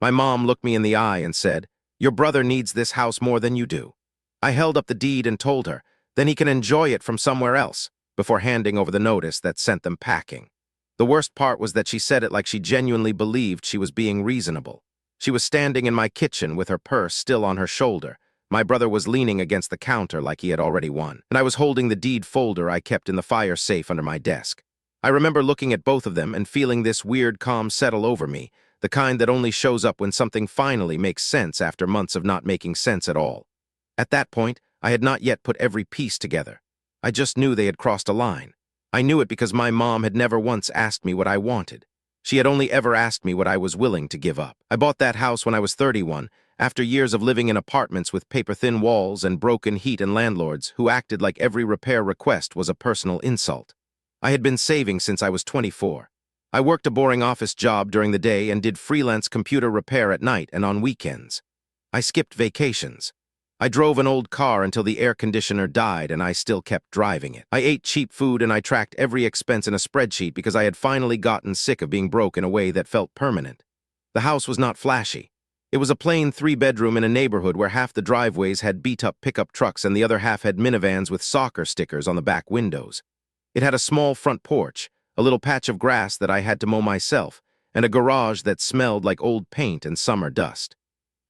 My mom looked me in the eye and said, "Your brother needs this house more than you do." I held up the deed and told her, "Then he can enjoy it from somewhere else," before handing over the notice that sent them packing. The worst part was that she said it like she genuinely believed she was being reasonable. She was standing in my kitchen with her purse still on her shoulder. My brother was leaning against the counter like he had already won, and I was holding the deed folder I kept in the fire safe under my desk. I remember looking at both of them and feeling this weird calm settle over me, the kind that only shows up when something finally makes sense after months of not making sense at all. At that point, I had not yet put every piece together. I just knew they had crossed a line. I knew it because my mom had never once asked me what I wanted. She had only ever asked me what I was willing to give up. I bought that house when I was 31, after years of living in apartments with paper-thin walls and broken heat and landlords who acted like every repair request was a personal insult. I had been saving since I was 24. I worked a boring office job during the day and did freelance computer repair at night and on weekends. I skipped vacations. I drove an old car until the air conditioner died and I still kept driving it. I ate cheap food and I tracked every expense in a spreadsheet because I had finally gotten sick of being broke in a way that felt permanent. The house was not flashy. It was a plain 3-bedroom in a neighborhood where half the driveways had beat-up pickup trucks and the other half had minivans with soccer stickers on the back windows. It had a small front porch, a little patch of grass that I had to mow myself, and a garage that smelled like old paint and summer dust.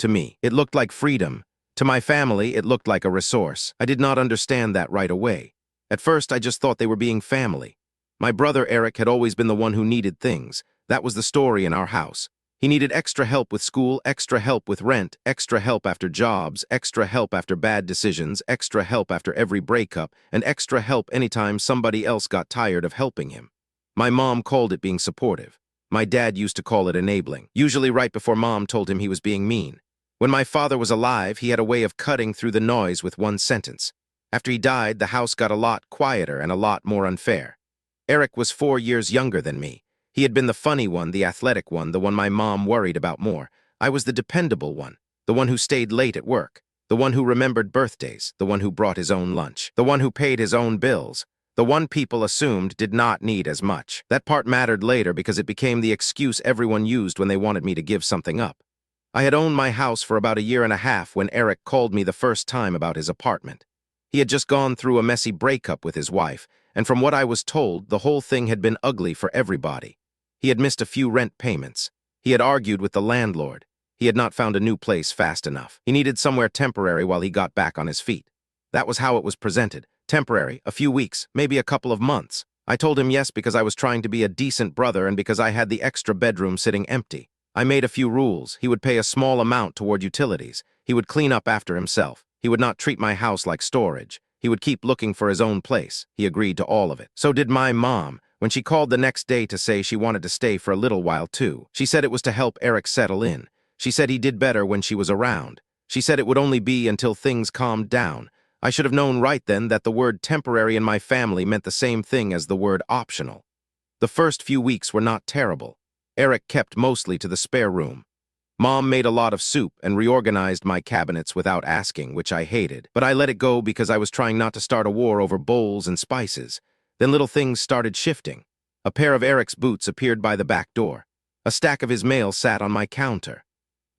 To me, it looked like freedom. To my family, it looked like a resource. I did not understand that right away. At first, I just thought they were being family. My brother Eric had always been the one who needed things. That was the story in our house. He needed extra help with school, extra help with rent, extra help after jobs, extra help after bad decisions, extra help after every breakup, and extra help anytime somebody else got tired of helping him. My mom called it being supportive. My dad used to call it enabling, usually right before mom told him he was being mean. When my father was alive, he had a way of cutting through the noise with one sentence. After he died, the house got a lot quieter and a lot more unfair. Eric was 4 years younger than me. He had been the funny one, the athletic one, the one my mom worried about more. I was the dependable one, the one who stayed late at work, the one who remembered birthdays, the one who brought his own lunch, the one who paid his own bills, the one people assumed did not need as much. That part mattered later because it became the excuse everyone used when they wanted me to give something up. I had owned my house for about a year and a half when Eric called me the first time about his apartment. He had just gone through a messy breakup with his wife, and from what I was told, the whole thing had been ugly for everybody. He had missed a few rent payments. He had argued with the landlord. He had not found a new place fast enough. He needed somewhere temporary while he got back on his feet. That was how it was presented. Temporary, a few weeks, maybe a couple of months. I told him yes because I was trying to be a decent brother and because I had the extra bedroom sitting empty. I made a few rules. He would pay a small amount toward utilities. He would clean up after himself. He would not treat my house like storage. He would keep looking for his own place. He agreed to all of it. So did my mom. When she called the next day to say she wanted to stay for a little while too. She said it was to help Eric settle in. She said he did better when she was around. She said it would only be until things calmed down. I should have known right then that the word temporary in my family meant the same thing as the word optional. The first few weeks were not terrible. Eric kept mostly to the spare room. Mom made a lot of soup and reorganized my cabinets without asking, which I hated. But I let it go because I was trying not to start a war over bowls and spices. Then little things started shifting. A pair of Eric's boots appeared by the back door. A stack of his mail sat on my counter.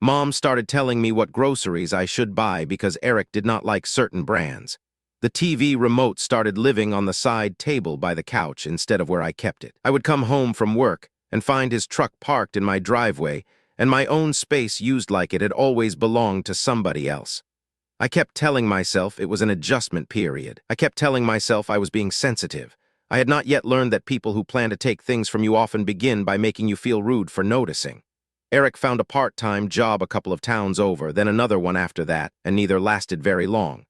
Mom started telling me what groceries I should buy because Eric did not like certain brands. The TV remote started living on the side table by the couch instead of where I kept it. I would come home from work and find his truck parked in my driveway, and my own space used like it had always belonged to somebody else. I kept telling myself it was an adjustment period. I kept telling myself I was being sensitive. I had not yet learned that people who plan to take things from you often begin by making you feel rude for noticing. Eric found a part-time job a couple of towns over, then another one after that, and neither lasted very long.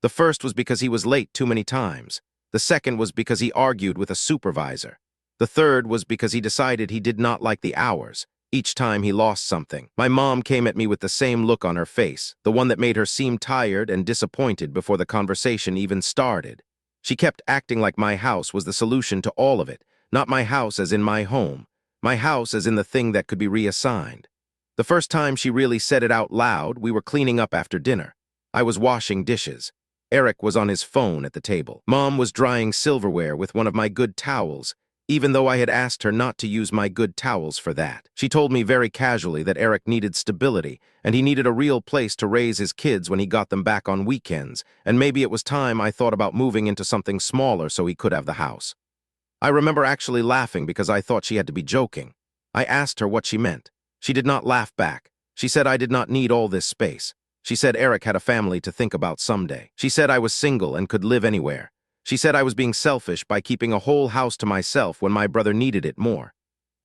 The first was because he was late too many times. The second was because he argued with a supervisor. The third was because he decided he did not like the hours. Each time he lost something. My mom came at me with the same look on her face, the one that made her seem tired and disappointed before the conversation even started. She kept acting like my house was the solution to all of it, not my house as in my home, my house as in the thing that could be reassigned. The first time she really said it out loud, we were cleaning up after dinner. I was washing dishes. Eric was on his phone at the table. Mom was drying silverware with one of my good towels. even though I had asked her not to use my good towels for that. She told me very casually that Eric needed stability, and he needed a real place to raise his kids when he got them back on weekends, and maybe it was time I thought about moving into something smaller so he could have the house. I remember actually laughing because I thought she had to be joking. I asked her what she meant. She did not laugh back. She said I did not need all this space. She said Eric had a family to think about someday. She said I was single and could live anywhere. She said I was being selfish by keeping a whole house to myself when my brother needed it more.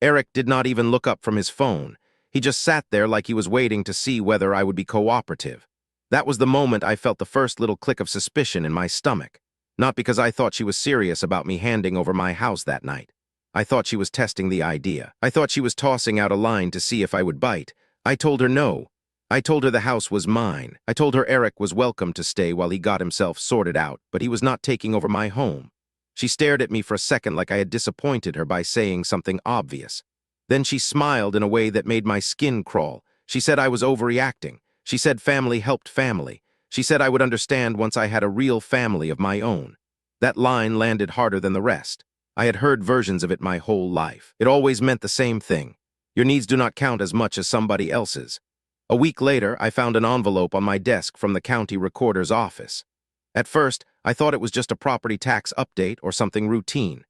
Eric did not even look up from his phone. He just sat there like he was waiting to see whether I would be cooperative. That was the moment I felt the first little click of suspicion in my stomach. Not because I thought she was serious about me handing over my house that night. I thought she was testing the idea. I thought she was tossing out a line to see if I would bite. I told her no. I told her the house was mine. I told her Eric was welcome to stay while he got himself sorted out, but he was not taking over my home. She stared at me for a second like I had disappointed her by saying something obvious. Then she smiled in a way that made my skin crawl. She said I was overreacting. She said family helped family. She said I would understand once I had a real family of my own. That line landed harder than the rest. I had heard versions of it my whole life. It always meant the same thing. Your needs do not count as much as somebody else's. A week later, I found an envelope on my desk from the county recorder's office. At first, I thought it was just a property tax update or something routine.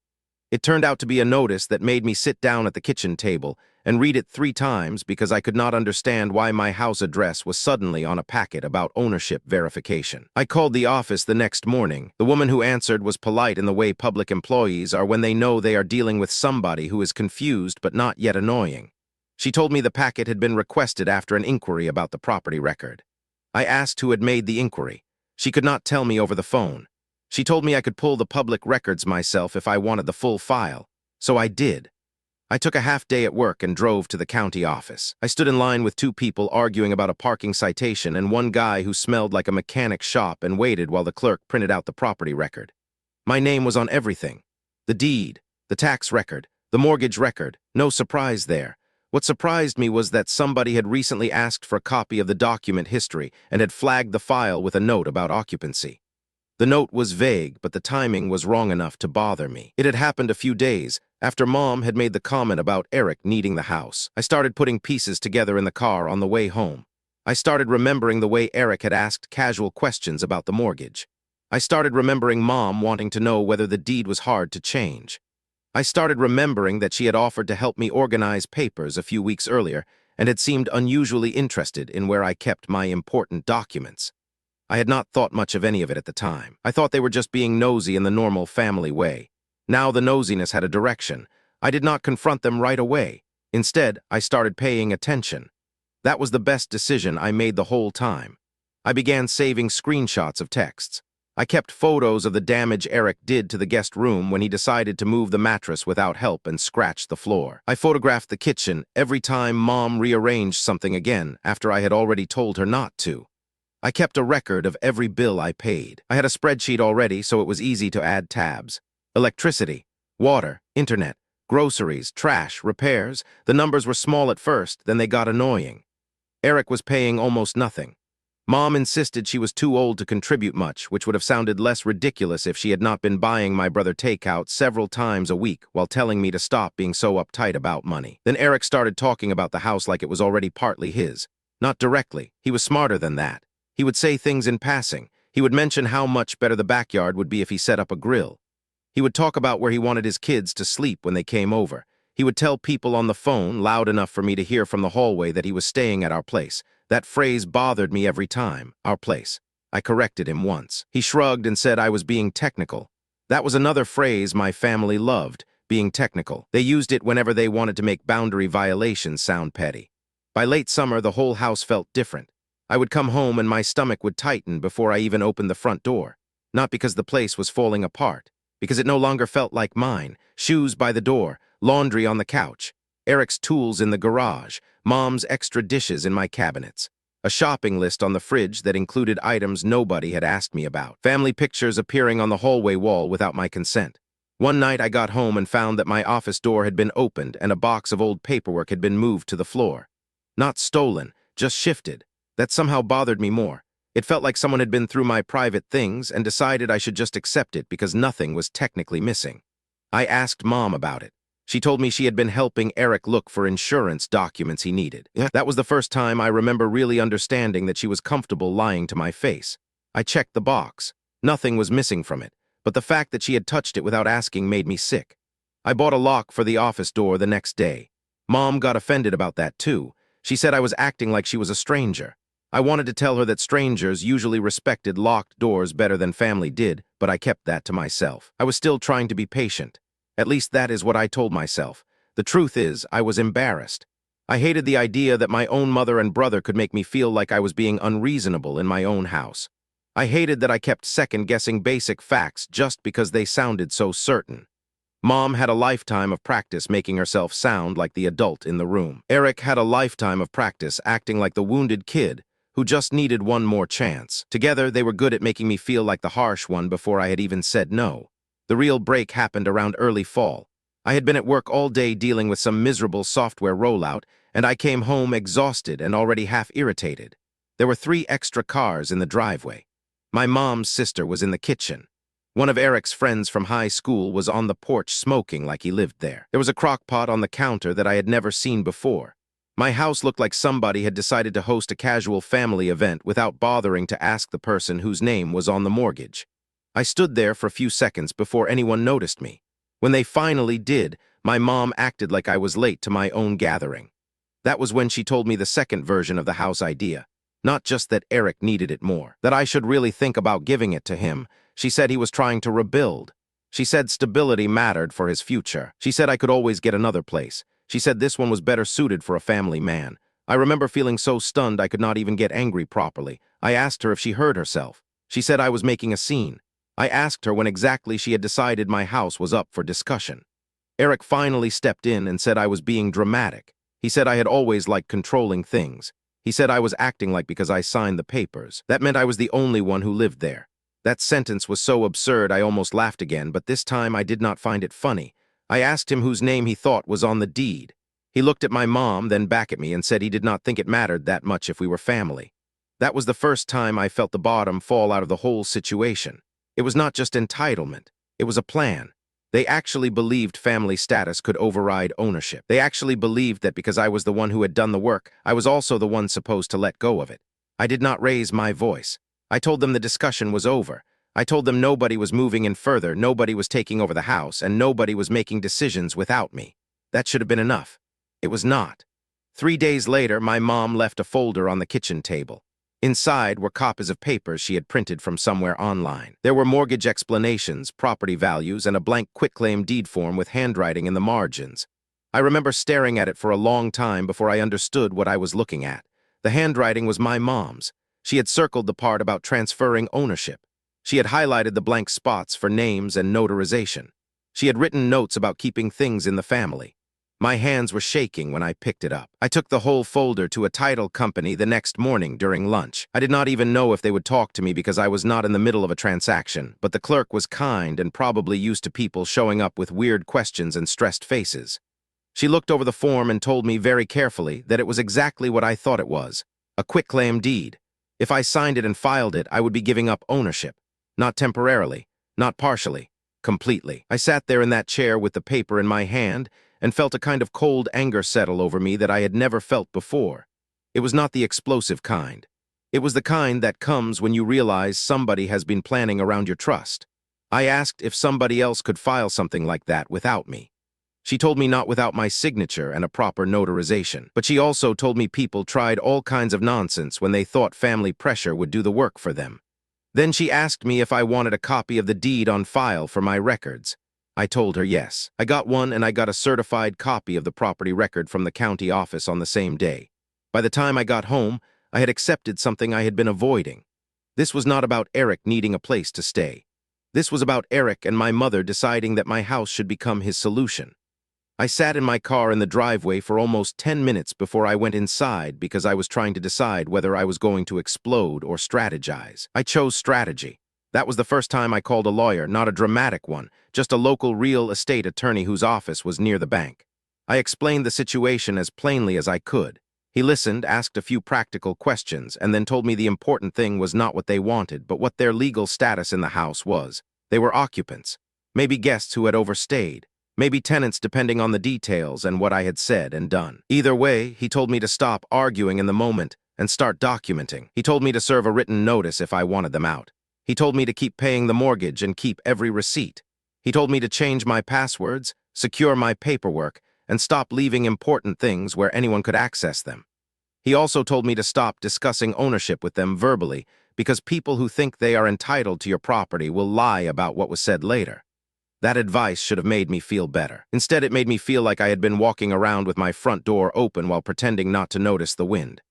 It turned out to be a notice that made me sit down at the kitchen table and read it 3 times because I could not understand why my house address was suddenly on a packet about ownership verification. I called the office the next morning. The woman who answered was polite in the way public employees are when they know they are dealing with somebody who is confused but not yet annoying. She told me the packet had been requested after an inquiry about the property record. I asked who had made the inquiry. She could not tell me over the phone. She told me I could pull the public records myself if I wanted the full file. So I did. I took a half day at work and drove to the county office. I stood in line with 2 people arguing about a parking citation and one guy who smelled like a mechanic shop and waited while the clerk printed out the property record. My name was on everything. The deed, the tax record, the mortgage record, no surprise there. What surprised me was that somebody had recently asked for a copy of the document history and had flagged the file with a note about occupancy. The note was vague, but the timing was wrong enough to bother me. It had happened a few days after Mom had made the comment about Eric needing the house. I started putting pieces together in the car on the way home. I started remembering the way Eric had asked casual questions about the mortgage. I started remembering Mom wanting to know whether the deed was hard to change. I started remembering that she had offered to help me organize papers a few weeks earlier and had seemed unusually interested in where I kept my important documents. I had not thought much of any of it at the time. I thought they were just being nosy in the normal family way. Now the nosiness had a direction. I did not confront them right away. Instead, I started paying attention. That was the best decision I made the whole time. I began saving screenshots of texts. I kept photos of the damage Eric did to the guest room when he decided to move the mattress without help and scratched the floor. I photographed the kitchen every time Mom rearranged something again after I had already told her not to. I kept a record of every bill I paid. I had a spreadsheet already, so it was easy to add tabs. Electricity, water, internet, groceries, trash, repairs. The numbers were small at first, then they got annoying. Eric was paying almost nothing. Mom insisted she was too old to contribute much, which would have sounded less ridiculous if she had not been buying my brother takeout several times a week while telling me to stop being so uptight about money. Then Eric started talking about the house like it was already partly his. Not directly. He was smarter than that. He would say things in passing. He would mention how much better the backyard would be if he set up a grill. He would talk about where he wanted his kids to sleep when they came over. He would tell people on the phone, loud enough for me to hear from the hallway, that he was staying at our place. That phrase bothered me every time. Our place. I corrected him once. He shrugged and said I was being technical. That was another phrase my family loved, being technical. They used it whenever they wanted to make boundary violations sound petty. By late summer, the whole house felt different. I would come home and my stomach would tighten before I even opened the front door. Not because the place was falling apart, because it no longer felt like mine. Shoes by the door, laundry on the couch, Eric's tools in the garage, Mom's extra dishes in my cabinets, a shopping list on the fridge that included items nobody had asked me about, family pictures appearing on the hallway wall without my consent. One night I got home and found that my office door had been opened and a box of old paperwork had been moved to the floor. Not stolen, just shifted. That somehow bothered me more. It felt like someone had been through my private things and decided I should just accept it because nothing was technically missing. I asked Mom about it. She told me she had been helping Eric look for insurance documents he needed. That was the first time I remember really understanding that she was comfortable lying to my face. I checked the box. Nothing was missing from it, but the fact that she had touched it without asking made me sick. I bought a lock for the office door the next day. Mom got offended about that too. She said I was acting like she was a stranger. I wanted to tell her that strangers usually respected locked doors better than family did, but I kept that to myself. I was still trying to be patient. At least that is what I told myself. The truth is, I was embarrassed. I hated the idea that my own mother and brother could make me feel like I was being unreasonable in my own house. I hated that I kept second-guessing basic facts just because they sounded so certain. Mom had a lifetime of practice making herself sound like the adult in the room. Eric had a lifetime of practice acting like the wounded kid who just needed one more chance. Together, they were good at making me feel like the harsh one before I had even said no. The real break happened around early fall. I had been at work all day dealing with some miserable software rollout, and I came home exhausted and already half irritated. There were 3 extra cars in the driveway. My mom's sister was in the kitchen. One of Eric's friends from high school was on the porch smoking like he lived there. There was a crock pot on the counter that I had never seen before. My house looked like somebody had decided to host a casual family event without bothering to ask the person whose name was on the mortgage. I stood there for a few seconds before anyone noticed me. When they finally did, my mom acted like I was late to my own gathering. That was when she told me the second version of the house idea. Not just that Eric needed it more, that I should really think about giving it to him. She said he was trying to rebuild. She said stability mattered for his future. She said I could always get another place. She said this one was better suited for a family man. I remember feeling so stunned I could not even get angry properly. I asked her if she heard herself. She said I was making a scene. I asked her when exactly she had decided my house was up for discussion. Eric finally stepped in and said I was being dramatic. He said I had always liked controlling things. He said I was acting like because I signed the papers. That meant I was the only one who lived there. That sentence was so absurd I almost laughed again, but this time I did not find it funny. I asked him whose name he thought was on the deed. He looked at my mom, then back at me and said he did not think it mattered that much if we were family. That was the first time I felt the bottom fall out of the whole situation. It was not just entitlement. It was a plan. They actually believed family status could override ownership. They actually believed that because I was the one who had done the work, I was also the one supposed to let go of it. I did not raise my voice. I told them the discussion was over. I told them nobody was moving in further, nobody was taking over the house, and nobody was making decisions without me. That should have been enough. It was not. 3 days later, my mom left a folder on the kitchen table. Inside were copies of papers she had printed from somewhere online. There were mortgage explanations, property values, and a blank quitclaim deed form with handwriting in the margins. I remember staring at it for a long time before I understood what I was looking at. The handwriting was my mom's. She had circled the part about transferring ownership. She had highlighted the blank spots for names and notarization. She had written notes about keeping things in the family. My hands were shaking when I picked it up. I took the whole folder to a title company the next morning during lunch. I did not even know if they would talk to me because I was not in the middle of a transaction, but the clerk was kind and probably used to people showing up with weird questions and stressed faces. She looked over the form and told me very carefully that it was exactly what I thought it was, a quitclaim deed. If I signed it and filed it, I would be giving up ownership. Not temporarily, not partially, completely. I sat there in that chair with the paper in my hand and felt a kind of cold anger settle over me that I had never felt before. It was not the explosive kind. It was the kind that comes when you realize somebody has been planning around your trust. I asked if somebody else could file something like that without me. She told me not without my signature and a proper notarization, but she also told me people tried all kinds of nonsense when they thought family pressure would do the work for them. Then she asked me if I wanted a copy of the deed on file for my records. I told her yes. I got one and I got a certified copy of the property record from the county office on the same day. By the time I got home, I had accepted something I had been avoiding. This was not about Eric needing a place to stay. This was about Eric and my mother deciding that my house should become his solution. I sat in my car in the driveway for almost 10 minutes before I went inside because I was trying to decide whether I was going to explode or strategize. I chose strategy. That was the first time I called a lawyer, not a dramatic one, just a local real estate attorney whose office was near the bank. I explained the situation as plainly as I could. He listened, asked a few practical questions, and then told me the important thing was not what they wanted, but what their legal status in the house was. They were occupants, maybe guests who had overstayed. Maybe tenants depending on the details and what I had said and done. Either way, he told me to stop arguing in the moment and start documenting. He told me to serve a written notice if I wanted them out. He told me to keep paying the mortgage and keep every receipt. He told me to change my passwords, secure my paperwork, and stop leaving important things where anyone could access them. He also told me to stop discussing ownership with them verbally because people who think they are entitled to your property will lie about what was said later. That advice should have made me feel better. Instead, it made me feel like I had been walking around with my front door open while pretending not to notice the wind.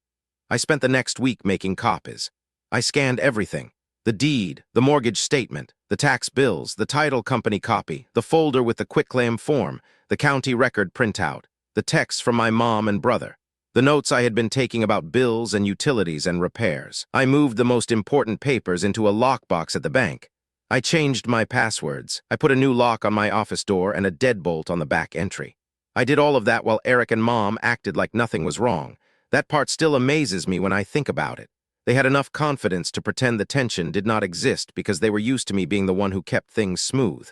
I spent the next week making copies. I scanned everything: the deed, the mortgage statement, the tax bills, the title company copy, the folder with the quitclaim form, the county record printout, the texts from my mom and brother, the notes I had been taking about bills and utilities and repairs. I moved the most important papers into a lockbox at the bank. I changed my passwords. I put a new lock on my office door and a deadbolt on the back entry. I did all of that while Eric and Mom acted like nothing was wrong. That part still amazes me when I think about it. They had enough confidence to pretend the tension did not exist because they were used to me being the one who kept things smooth.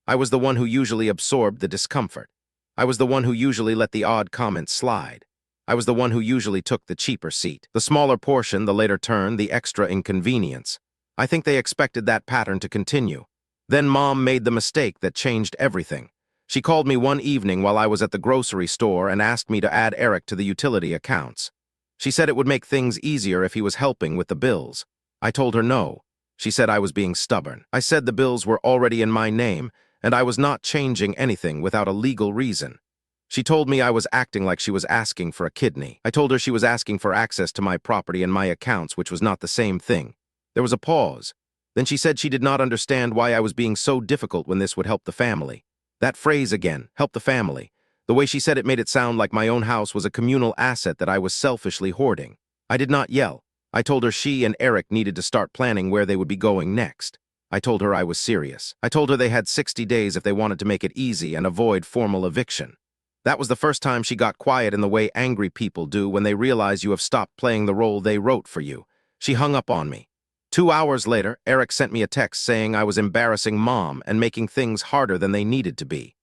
I was the one who usually absorbed the discomfort. I was the one who usually let the odd comments slide. I was the one who usually took the cheaper seat. The smaller portion, the later turn, the extra inconvenience. I think they expected that pattern to continue. Then Mom made the mistake that changed everything. She called me one evening while I was at the grocery store and asked me to add Eric to the utility accounts. She said it would make things easier if he was helping with the bills. I told her no. She said I was being stubborn. I said the bills were already in my name, and I was not changing anything without a legal reason. She told me I was acting like she was asking for a kidney. I told her she was asking for access to my property and my accounts, which was not the same thing. There was a pause. Then she said she did not understand why I was being so difficult when this would help the family. That phrase again, help the family. The way she said it made it sound like my own house was a communal asset that I was selfishly hoarding. I did not yell. I told her she and Eric needed to start planning where they would be going next. I told her I was serious. I told her they had 60 days if they wanted to make it easy and avoid formal eviction. That was the first time she got quiet in the way angry people do when they realize you have stopped playing the role they wrote for you. She hung up on me. 2 hours later, Eric sent me a text saying I was embarrassing Mom and making things harder than they needed to be.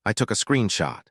I took a screenshot.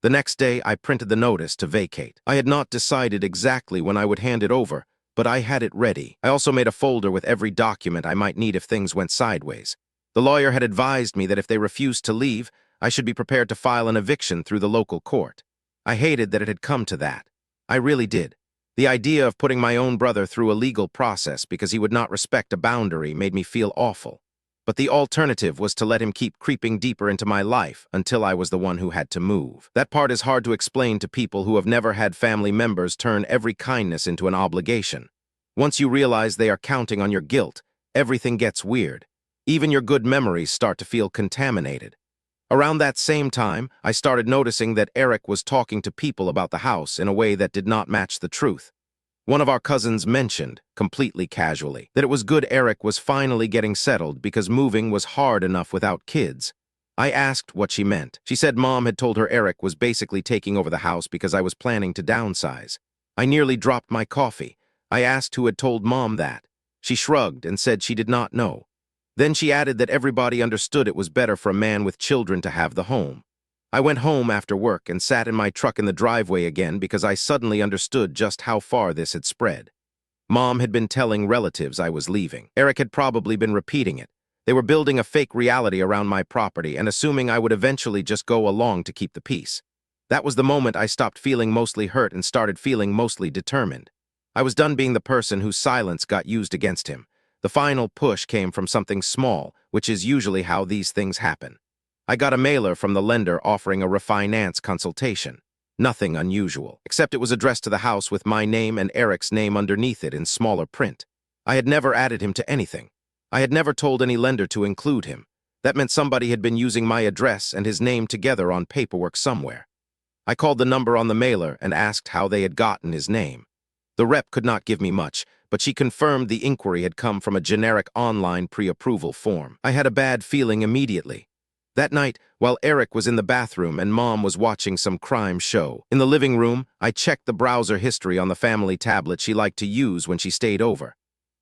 The next day, I printed the notice to vacate. I had not decided exactly when I would hand it over, but I had it ready. I also made a folder with every document I might need if things went sideways. The lawyer had advised me that if they refused to leave, I should be prepared to file an eviction through the local court. I hated that it had come to that. I really did. The idea of putting my own brother through a legal process because he would not respect a boundary made me feel awful. But the alternative was to let him keep creeping deeper into my life until I was the one who had to move. That part is hard to explain to people who have never had family members turn every kindness into an obligation. Once you realize they are counting on your guilt, everything gets weird. Even your good memories start to feel contaminated. Around that same time, I started noticing that Eric was talking to people about the house in a way that did not match the truth. One of our cousins mentioned, completely casually, that it was good Eric was finally getting settled because moving was hard enough without kids. I asked what she meant. She said Mom had told her Eric was basically taking over the house because I was planning to downsize. I nearly dropped my coffee. I asked who had told Mom that. She shrugged and said she did not know. Then she added that everybody understood it was better for a man with children to have the home. I went home after work and sat in my truck in the driveway again because I suddenly understood just how far this had spread. Mom had been telling relatives I was leaving. Eric had probably been repeating it. They were building a fake reality around my property and assuming I would eventually just go along to keep the peace. That was the moment I stopped feeling mostly hurt and started feeling mostly determined. I was done being the person whose silence got used against him. The final push came from something small, which is usually how these things happen. I got a mailer from the lender offering a refinance consultation. Nothing unusual, except it was addressed to the house with my name and Eric's name underneath it in smaller print. I had never added him to anything. I had never told any lender to include him. That meant somebody had been using my address and his name together on paperwork somewhere. I called the number on the mailer and asked how they had gotten his name. The rep could not give me much, but she confirmed the inquiry had come from a generic online pre-approval form. I had a bad feeling immediately. That night, while Eric was in the bathroom and Mom was watching some crime show, in the living room, I checked the browser history on the family tablet she liked to use when she stayed over.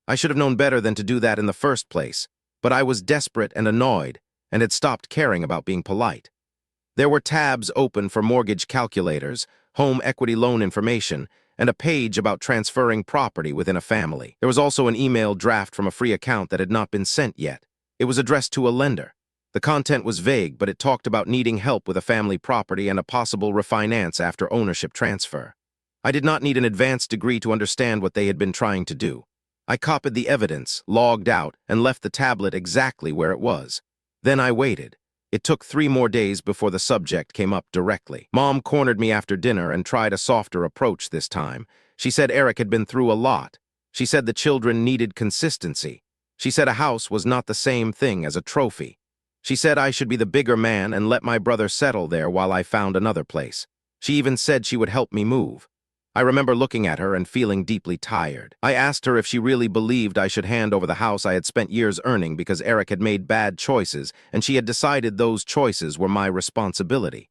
I should have known better than to do that in the first place, but I was desperate and annoyed and had stopped caring about being polite. There were tabs open for mortgage calculators, home equity loan information, and a page about transferring property within a family. There was also an email draft from a free account that had not been sent yet. It was addressed to a lender. The content was vague, but it talked about needing help with a family property and a possible refinance after ownership transfer. I did not need an advanced degree to understand what they had been trying to do. I copied the evidence, logged out, and left the tablet exactly where it was. Then I waited. It took 3 more days before the subject came up directly. Mom cornered me after dinner and tried a softer approach this time. She said Eric had been through a lot. She said the children needed consistency. She said a house was not the same thing as a trophy. She said I should be the bigger man and let my brother settle there while I found another place. She even said she would help me move. I remember looking at her and feeling deeply tired. I asked her if she really believed I should hand over the house I had spent years earning because Eric had made bad choices and she had decided those choices were my responsibility.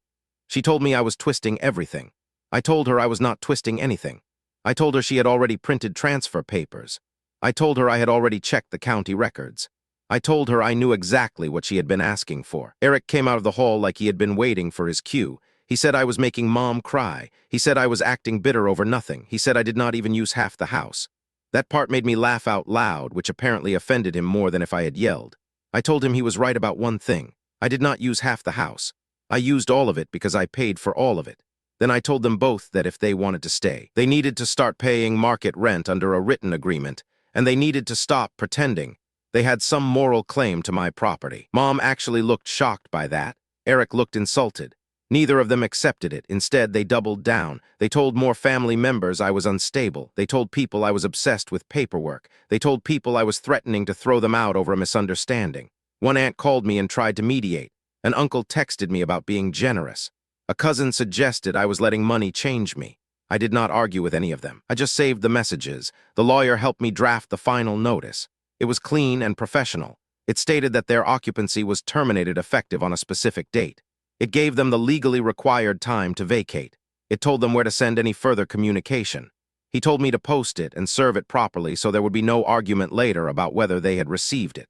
She told me I was twisting everything. I told her I was not twisting anything. I told her she had already printed transfer papers. I told her I had already checked the county records. I told her I knew exactly what she had been asking for. Eric came out of the hall like he had been waiting for his cue. He said I was making Mom cry. He said I was acting bitter over nothing. He said I did not even use half the house. That part made me laugh out loud, which apparently offended him more than if I had yelled. I told him he was right about one thing. I did not use half the house. I used all of it because I paid for all of it. Then I told them both that if they wanted to stay, they needed to start paying market rent under a written agreement, and they needed to stop pretending they had some moral claim to my property. Mom actually looked shocked by that. Eric looked insulted. Neither of them accepted it. Instead, they doubled down. They told more family members I was unstable. They told people I was obsessed with paperwork. They told people I was threatening to throw them out over a misunderstanding. One aunt called me and tried to mediate. An uncle texted me about being generous. A cousin suggested I was letting money change me. I did not argue with any of them. I just saved the messages. The lawyer helped me draft the final notice. It was clean and professional. It stated that their occupancy was terminated effective on a specific date. It gave them the legally required time to vacate. It told them where to send any further communication. He told me to post it and serve it properly so there would be no argument later about whether they had received it.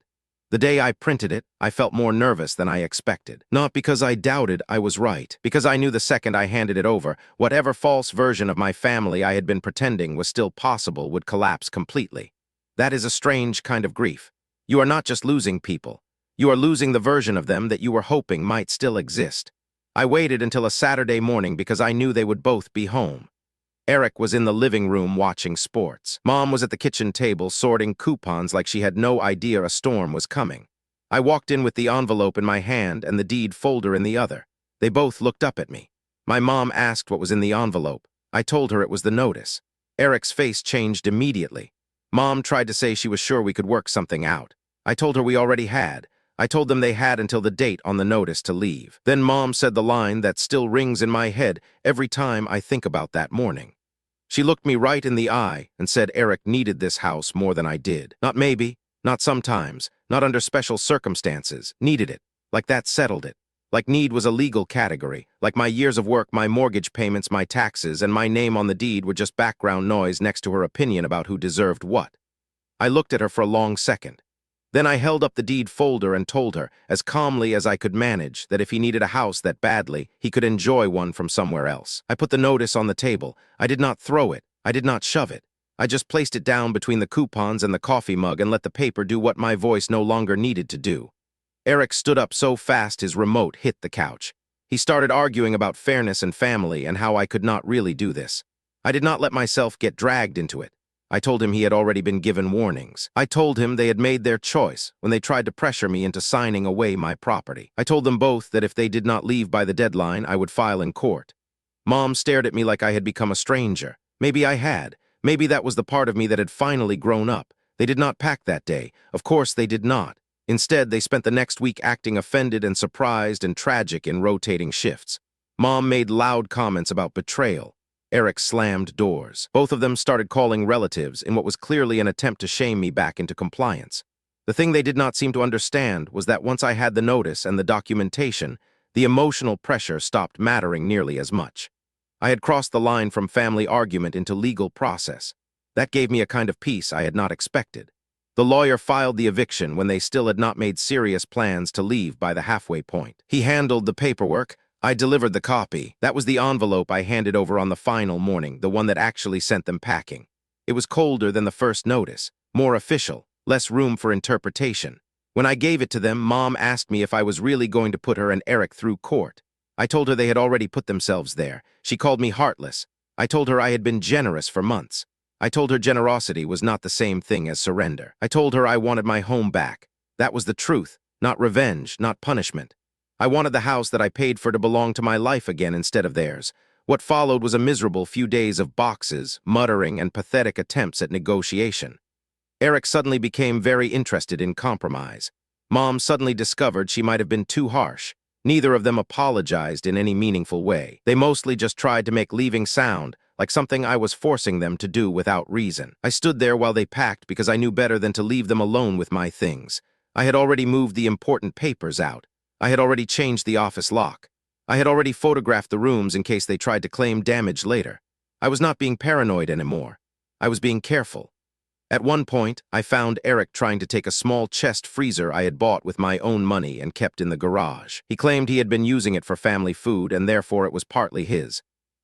The day I printed it, I felt more nervous than I expected. Not because I doubted I was right, because I knew the second I handed it over, whatever false version of my family I had been pretending was still possible would collapse completely. That is a strange kind of grief. You are not just losing people. You are losing the version of them that you were hoping might still exist. I waited until a Saturday morning because I knew they would both be home. Eric was in the living room watching sports. Mom was at the kitchen table sorting coupons like she had no idea a storm was coming. I walked in with the envelope in my hand and the deed folder in the other. They both looked up at me. My mom asked what was in the envelope. I told her it was the notice. Eric's face changed immediately. Mom tried to say she was sure we could work something out. I told her we already had. I told them they had until the date on the notice to leave. Then Mom said the line that still rings in my head every time I think about that morning. She looked me right in the eye and said Eric needed this house more than I did. Not maybe, not sometimes, not under special circumstances. Needed it. Like that settled it. Like need was a legal category. Like my years of work, my mortgage payments, my taxes, and my name on the deed were just background noise next to her opinion about who deserved what. I looked at her for a long second. Then I held up the deed folder and told her, as calmly as I could manage, that if he needed a house that badly, he could enjoy one from somewhere else. I put the notice on the table. I did not throw it. I did not shove it. I just placed it down between the coupons and the coffee mug and let the paper do what my voice no longer needed to do. Eric stood up so fast his remote hit the couch. He started arguing about fairness and family and how I could not really do this. I did not let myself get dragged into it. I told him he had already been given warnings. I told him they had made their choice when they tried to pressure me into signing away my property. I told them both that if they did not leave by the deadline, I would file in court. Mom stared at me like I had become a stranger. Maybe I had. Maybe that was the part of me that had finally grown up. They did not pack that day. Of course they did not. Instead, they spent the next week acting offended and surprised and tragic in rotating shifts. Mom made loud comments about betrayal. Eric slammed doors. Both of them started calling relatives in what was clearly an attempt to shame me back into compliance. The thing they did not seem to understand was that once I had the notice and the documentation, the emotional pressure stopped mattering nearly as much. I had crossed the line from family argument into legal process. That gave me a kind of peace I had not expected. The lawyer filed the eviction when they still had not made serious plans to leave by the halfway point. He handled the paperwork. I delivered the copy. That was the envelope I handed over on the final morning, the one that actually sent them packing. It was colder than the first notice, more official, less room for interpretation. When I gave it to them, Mom asked me if I was really going to put her and Eric through court. I told her they had already put themselves there. She called me heartless. I told her I had been generous for months. I told her generosity was not the same thing as surrender. I told her I wanted my home back. That was the truth, not revenge, not punishment. I wanted the house that I paid for to belong to my life again instead of theirs. What followed was a miserable few days of boxes, muttering, and pathetic attempts at negotiation. Eric suddenly became very interested in compromise. Mom suddenly discovered she might have been too harsh. Neither of them apologized in any meaningful way. They mostly just tried to make leaving sound like something I was forcing them to do without reason. I stood there while they packed because I knew better than to leave them alone with my things. I had already moved the important papers out. I had already changed the office lock. I had already photographed the rooms in case they tried to claim damage later. I was not being paranoid anymore. I was being careful. At one point, I found Eric trying to take a small chest freezer I had bought with my own money and kept in the garage. He claimed he had been using it for family food and therefore it was partly his.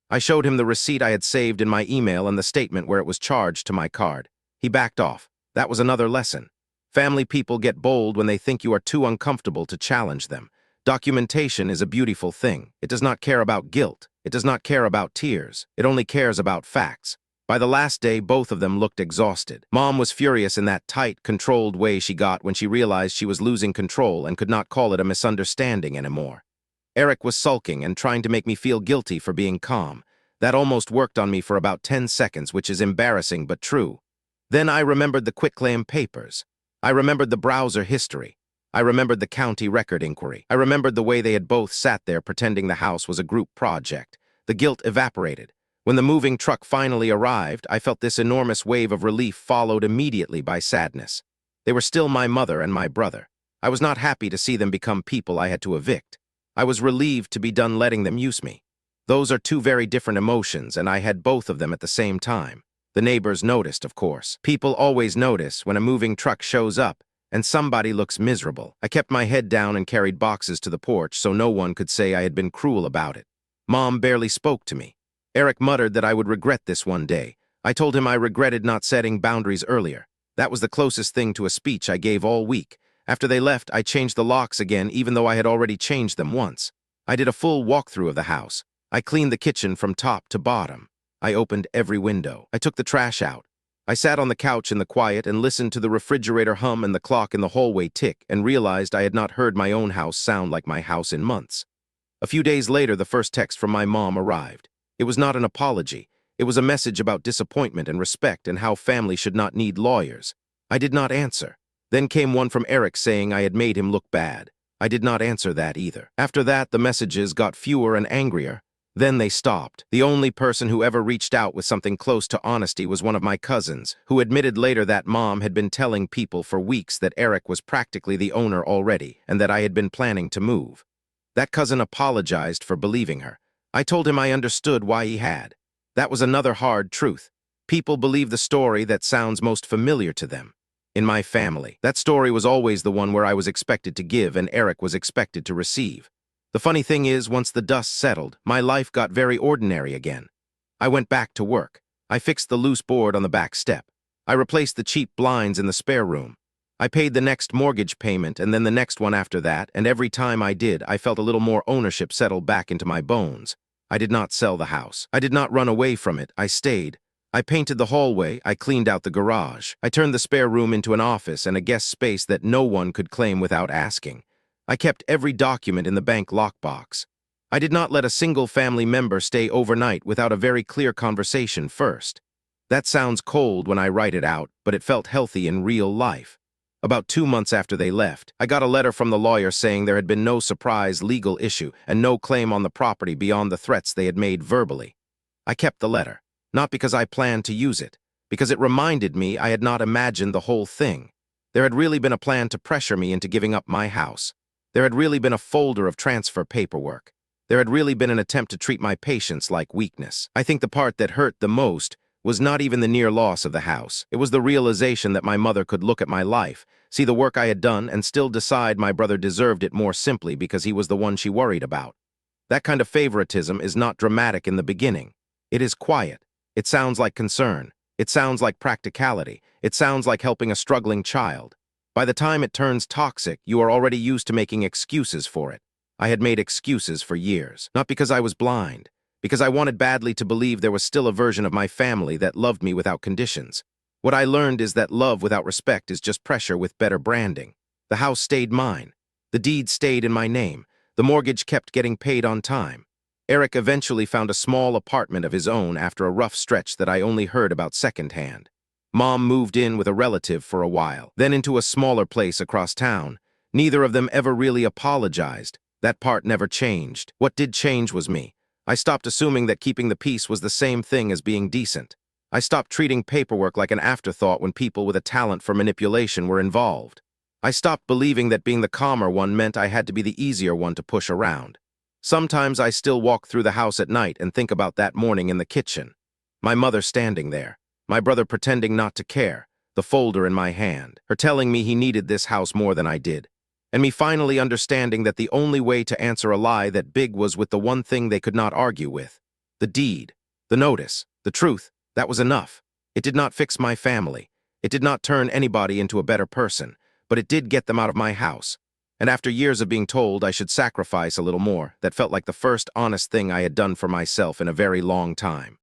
I showed him the receipt I had saved in my email and the statement where it was charged to my card. He backed off. That was another lesson. Family people get bold when they think you are too uncomfortable to challenge them. Documentation is a beautiful thing. It does not care about guilt. It does not care about tears. It only cares about facts. By the last day, both of them looked exhausted. Mom was furious in that tight, controlled way she got when she realized she was losing control and could not call it a misunderstanding anymore. Eric was sulking and trying to make me feel guilty for being calm. That almost worked on me for about 10 seconds, which is embarrassing but true. Then I remembered the quitclaim papers. I remembered the browser history. I remembered the county record inquiry. I remembered the way they had both sat there pretending the house was a group project. The guilt evaporated. When the moving truck finally arrived, I felt this enormous wave of relief followed immediately by sadness. They were still my mother and my brother. I was not happy to see them become people I had to evict. I was relieved to be done letting them use me. Those are two very different emotions, and I had both of them at the same time. The neighbors noticed, of course. People always notice when a moving truck shows up and somebody looks miserable. I kept my head down and carried boxes to the porch so no one could say I had been cruel about it. Mom barely spoke to me. Eric muttered that I would regret this one day. I told him I regretted not setting boundaries earlier. That was the closest thing to a speech I gave all week. After they left, I changed the locks again, even though I had already changed them once. I did a full walkthrough of the house. I cleaned the kitchen from top to bottom. I opened every window. I took the trash out. I sat on the couch in the quiet and listened to the refrigerator hum and the clock in the hallway tick and realized I had not heard my own house sound like my house in months. A few days later, the first text from my mom arrived. It was not an apology. It was a message about disappointment and respect and how family should not need lawyers. I did not answer. Then came one from Eric saying I had made him look bad. I did not answer that either. After that, the messages got fewer and angrier. Then they stopped. The only person who ever reached out with something close to honesty was one of my cousins, who admitted later that Mom had been telling people for weeks that Eric was practically the owner already and that I had been planning to move. That cousin apologized for believing her. I told him I understood why he had. That was another hard truth. People believe the story that sounds most familiar to them. In my family, that story was always the one where I was expected to give and Eric was expected to receive. The funny thing is, once the dust settled, my life got very ordinary again. I went back to work. I fixed the loose board on the back step. I replaced the cheap blinds in the spare room. I paid the next mortgage payment and then the next one after that, and every time I did, I felt a little more ownership settle back into my bones. I did not sell the house. I did not run away from it. I stayed. I painted the hallway. I cleaned out the garage. I turned the spare room into an office and a guest space that no one could claim without asking. I kept every document in the bank lockbox. I did not let a single family member stay overnight without a very clear conversation first. That sounds cold when I write it out, but it felt healthy in real life. About 2 months after they left, I got a letter from the lawyer saying there had been no surprise legal issue and no claim on the property beyond the threats they had made verbally. I kept the letter, not because I planned to use it, because it reminded me I had not imagined the whole thing. There had really been a plan to pressure me into giving up my house. There had really been a folder of transfer paperwork. There had really been an attempt to treat my patience like weakness. I think the part that hurt the most was not even the near loss of the house. It was the realization that my mother could look at my life, see the work I had done, and still decide my brother deserved it more simply because he was the one she worried about. That kind of favoritism is not dramatic in the beginning. It is quiet. It sounds like concern. It sounds like practicality. It sounds like helping a struggling child. By the time it turns toxic, you are already used to making excuses for it. I had made excuses for years, not because I was blind, because I wanted badly to believe there was still a version of my family that loved me without conditions. What I learned is that love without respect is just pressure with better branding. The house stayed mine. The deed stayed in my name. The mortgage kept getting paid on time. Eric eventually found a small apartment of his own after a rough stretch that I only heard about secondhand. Mom moved in with a relative for a while, then into a smaller place across town. Neither of them ever really apologized. That part never changed. What did change was me. I stopped assuming that keeping the peace was the same thing as being decent. I stopped treating paperwork like an afterthought when people with a talent for manipulation were involved. I stopped believing that being the calmer one meant I had to be the easier one to push around. Sometimes I still walk through the house at night and think about that morning in the kitchen. My mother standing there, my brother pretending not to care, the folder in my hand, her telling me he needed this house more than I did, and me finally understanding that the only way to answer a lie that big was with the one thing they could not argue with. The deed, the notice, the truth, that was enough. It did not fix my family. It did not turn anybody into a better person, but it did get them out of my house. And after years of being told I should sacrifice a little more, that felt like the first honest thing I had done for myself in a very long time.